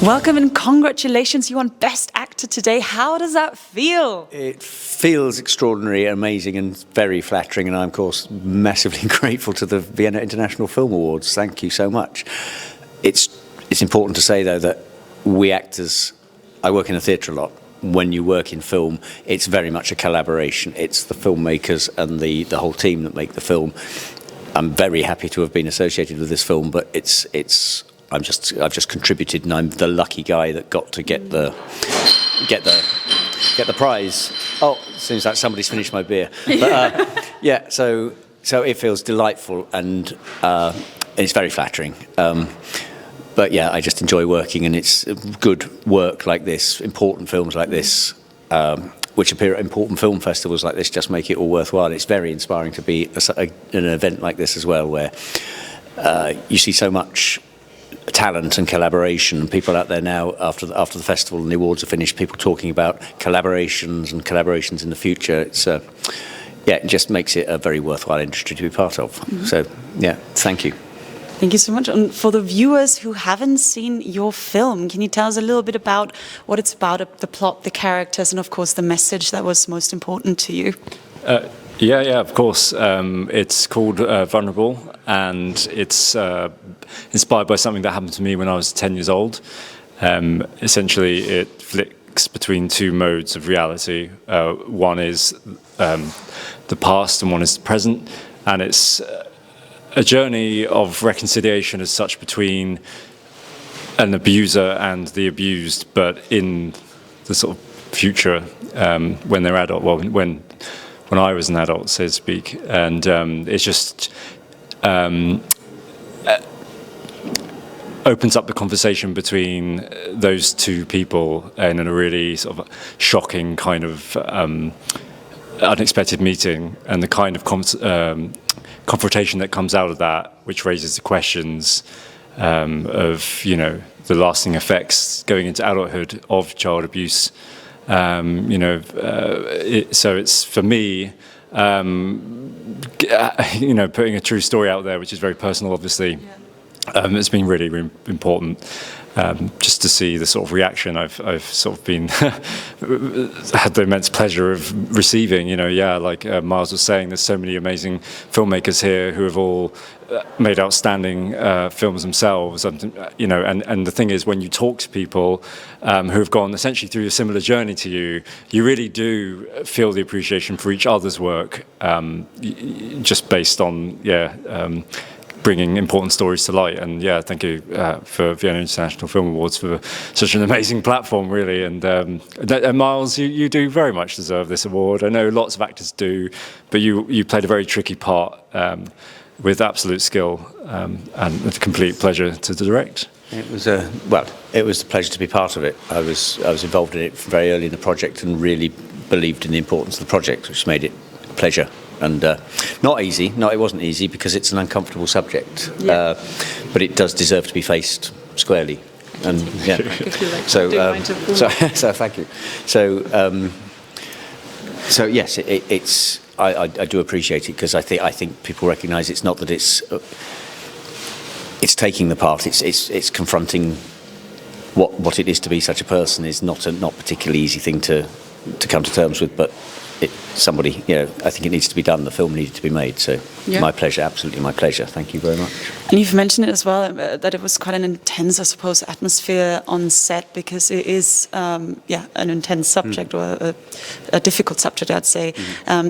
Welcome and congratulations, you won Best Actor today. How does that feel? It feels extraordinary, amazing and very flattering, and I'm of course massively grateful to the Vienna International Film Awards. Thank you so much. It's important to say though that we actors, I work in a theatre a lot. When you work in film, it's very much a collaboration. It's the filmmakers and the whole team that make the film. I'm very happy to have been associated with this film, but I've just contributed, and I'm the lucky guy that got to get the prize. Oh, it seems like somebody's finished my beer. But, yeah, so it feels delightful, and it's very flattering. But yeah, I just enjoy working, and it's good work like this, important films like this, which appear at important film festivals like this, just make it all worthwhile. It's very inspiring to be at an event like this as well, where you see so much talent and collaboration, and people out there now after the festival and the awards are finished, people talking about collaborations in the future. It's yeah, it just makes it a very worthwhile industry to be part of. So yeah, thank you. Thank you so much. And for the viewers who haven't seen your film, can you tell us a little bit about what it's about, the plot, the characters, and of course the message that was most important to you? Yeah, of course. It's called Vulnerable, and it's inspired by something that happened to me when I was 10 years old. Essentially, it flicks between two modes of reality. One is the past, and one is the present, and it's a journey of reconciliation as such between an abuser and the abused, but in the sort of future when they're adult. Well, when I was an adult, so to speak, and it's just opens up the conversation between those two people in a really sort of shocking kind of unexpected meeting, and the kind of confrontation that comes out of that, which raises the questions of, you know, the lasting effects going into adulthood of child abuse. You know, so it's for me, you know, putting a true story out there, which is very personal, obviously. It's been really, really important just to see the sort of reaction I've sort of been had the immense pleasure of receiving. You know, yeah, like Miles was saying, there's so many amazing filmmakers here who have all made outstanding films themselves. You know, and the thing is, when you talk to people who have gone essentially through a similar journey to you, you really do feel the appreciation for each other's work, just based on bringing important stories to light. And yeah, thank you for Vienna International Film Awards for such an amazing platform, really. And Miles, you do very much deserve this award. I know lots of actors do, but you played a very tricky part with absolute skill, and a complete pleasure to direct. It was a pleasure to be part of it. I was involved in it very early in the project and really believed in the importance of the project, which made it a pleasure. And not easy. No, it wasn't easy because it's an uncomfortable subject. Yeah. But it does deserve to be faced squarely. And yeah. So thank you. So yes, it's. I do appreciate it, because I think people recognise it's not that it's taking the part. It's confronting what it is to be such a person is not particularly easy thing to come to terms with, but. Somebody, you know, I think it needs to be done. The film needed to be made, so yeah. My pleasure, absolutely my pleasure. Thank you very much. And you've mentioned it as well, that it was quite an intense, I suppose, atmosphere on set, because it is, an intense subject or a difficult subject, I'd say.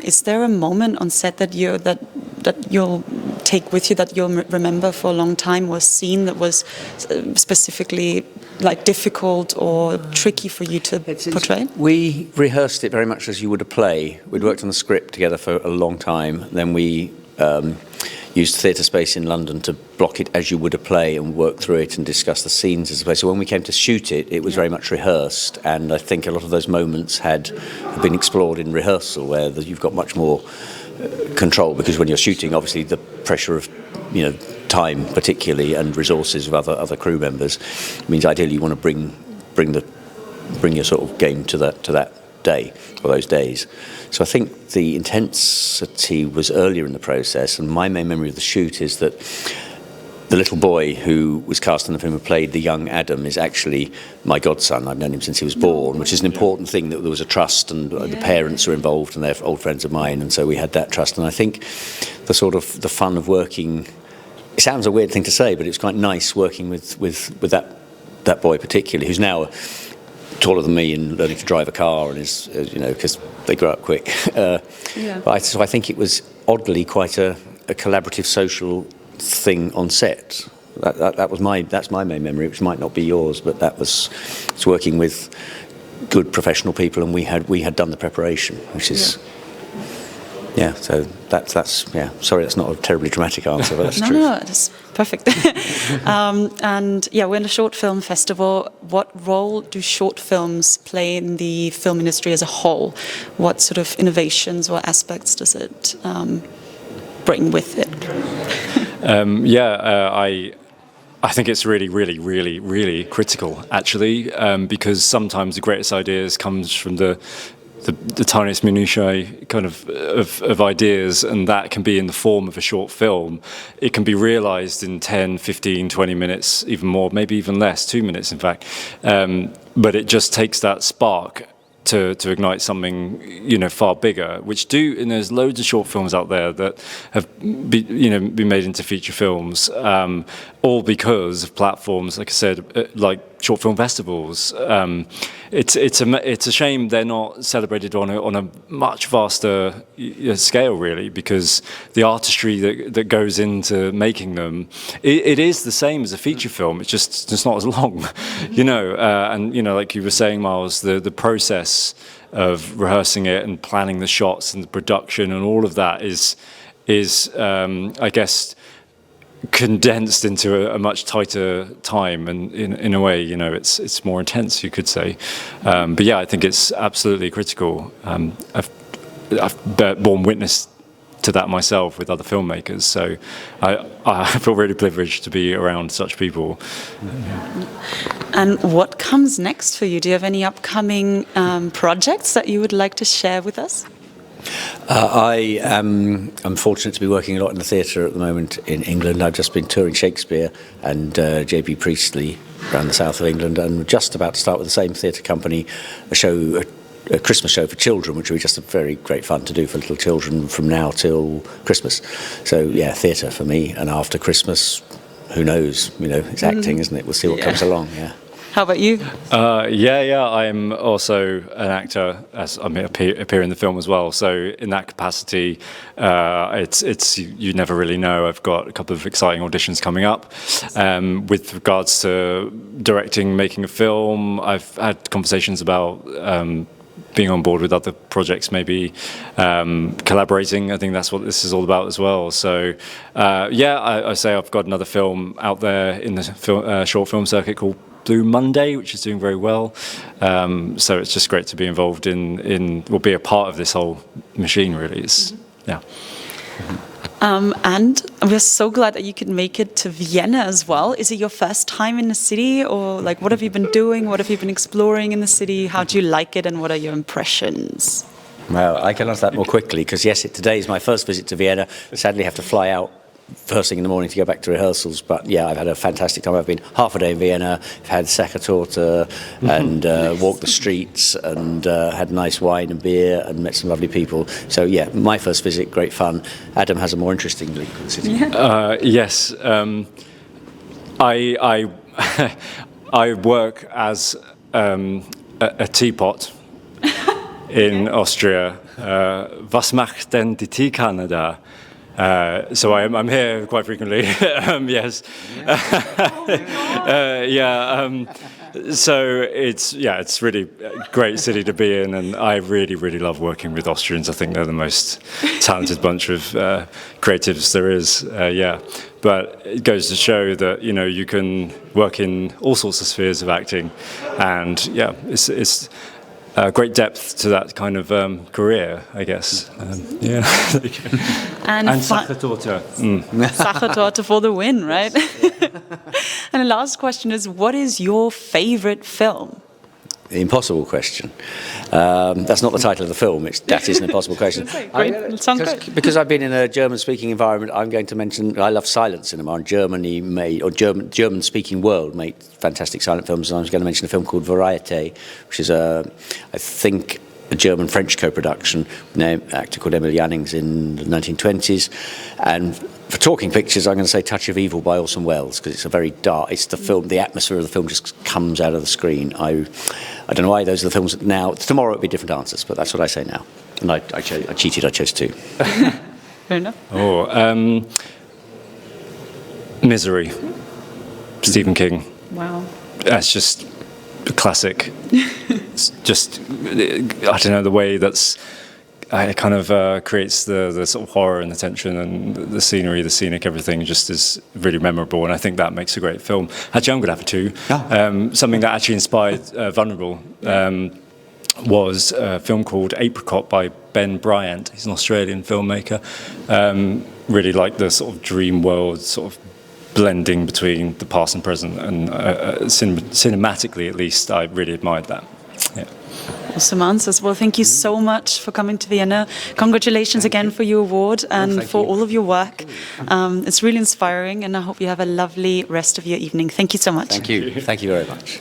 Is there a moment on set that you'll take with you, that you'll remember for a long time, or a scene that was specifically like difficult or tricky for you to portray? We rehearsed it very much as you would a play. We'd worked on the script together for a long time. Then we used theatre space in London to block it as you would a play and work through it and discuss the scenes as a play. So when we came to shoot it, it was very much rehearsed, and I think a lot of those moments have been explored in rehearsal, where you've got much more control, because when you're shooting, obviously the pressure of, you know, time particularly, and resources of other crew members means ideally you want to bring your sort of game to that day or those days. So I think the intensity was earlier in the process, and my main memory of the shoot is that the little boy who was cast in the film who played the young Adam is actually my godson. I've known him since he was born, which is an important thing, that there was a trust, and the parents are involved, and they're old friends of mine, and so we had that trust. And I think the sort of the fun of working, it sounds a weird thing to say, but it's quite nice working with that boy particularly, who's now taller than me and learning to drive a car, and is, you know, because they grow up quick. So I think it was oddly quite a collaborative social thing on set. That's my main memory, which might not be yours, but it's working with good professional people, and we had done the preparation, which is so that's sorry, that's not a terribly dramatic answer, but that's true. No, it's perfect. And we're in a short film festival. What role do short films play in the film industry as a whole? What sort of innovations or aspects does it bring with it? I think it's really, really, really, really critical, actually, because sometimes the greatest ideas comes from the tiniest minutiae kind of ideas, and that can be in the form of a short film. It can be realised in 10, 15, 20 minutes, even more, maybe even less, 2 minutes in fact. But it just takes that spark to ignite something, you know, far bigger, and there's loads of short films out there that have been made into feature films, all because of platforms, like I said, like short film festivals. It's a shame they're not celebrated on a much vaster scale, really, because the artistry that goes into making them, it is the same as a feature film. It's not as long, you know. And you know, like you were saying, Miles, the process of rehearsing it and planning the shots and the production and all of that is I guess, condensed into a much tighter time, and in a way, you know, it's more intense, you could say. But yeah, I think it's absolutely critical. I've borne witness to that myself with other filmmakers, so I feel really privileged to be around such people. And what comes next for you? Do you have any upcoming projects that you would like to share with us? I'm fortunate to be working a lot in the theatre at the moment in England. I've just been touring Shakespeare and J.B. Priestley around the south of England, and just about to start with the same theatre company a Christmas show for children, which will be just a very great fun to do for little children from now till Christmas. So yeah, theatre for me, and after Christmas, who knows? You know, it's acting, isn't it? We'll see what comes along. Yeah. How about you? I'm also an actor, as I appear in the film as well. So in that capacity, it's you never really know. I've got a couple of exciting auditions coming up. With regards to directing, making a film, I've had conversations about being on board with other projects, maybe collaborating. I think that's what this is all about as well. So I say I've got another film out there in the short film circuit called Blue Monday, which is doing very well. So it's just great to be involved be a part of this whole machine, really. And we're so glad that you could make it to Vienna as well. Is it your first time in the city, or like what have you been doing? What have you been exploring in the city? How do you like it, and what are your impressions? Well, I can answer that more quickly because yes, today is my first visit to Vienna. Sadly, I have to fly out first thing in the morning to go back to rehearsals, but yeah, I've had a fantastic time. I've been half a day in Vienna, I've had Sachertorte and walked the streets and had nice wine and beer and met some lovely people. So yeah, my first visit, great fun. Adam has a more interesting link with the city. Yes, I work as a teapot in Austria. Was macht denn die Teekanne da? So I'm here quite frequently. Yes. So it's really a great city to be in, and I really, really love working with Austrians. I think they're the most talented bunch of creatives there is. But it goes to show that you can work in all sorts of spheres of acting, and it's great depth to that kind of career, I guess. And Sachertorte. Sachertorte for the win, right? And the last question is, what is your favorite film? The impossible question. That's not the title of the film. That is an impossible question. Great. Sounds great. Because I've been in a German-speaking environment, I'm going to mention I love silent cinema, and German-speaking world made fantastic silent films. And I was going to mention a film called Variété, which is I think a German-French co-production with an actor called Emil Jannings in the 1920s. And for talking pictures, I'm going to say Touch of Evil by Orson Welles, because it's a very dark, it's the film, the atmosphere of the film just comes out of the screen. I don't know why those are the films now. Tomorrow it'll be different answers, but that's what I say now. And I cheated, I chose two. Fair enough. Misery. Stephen King. Wow. That's just a classic. It's just, I don't know, the way it kind of creates the sort of horror and the tension and the scenery, the scenic, everything just is really memorable, and I think that makes a great film. Actually, I'm going to have it too. Something that actually inspired Vulnerable was a film called Apricot by Ben Bryant. He's an Australian filmmaker. Really like the sort of dream world sort of blending between the past and present, and cinematically at least I really admired that. Yeah. Awesome answers. Well, thank you so much for coming to Vienna. Congratulations again for your award and for all of your work. It's really inspiring, and I hope you have a lovely rest of your evening. Thank you so much. Thank you very much.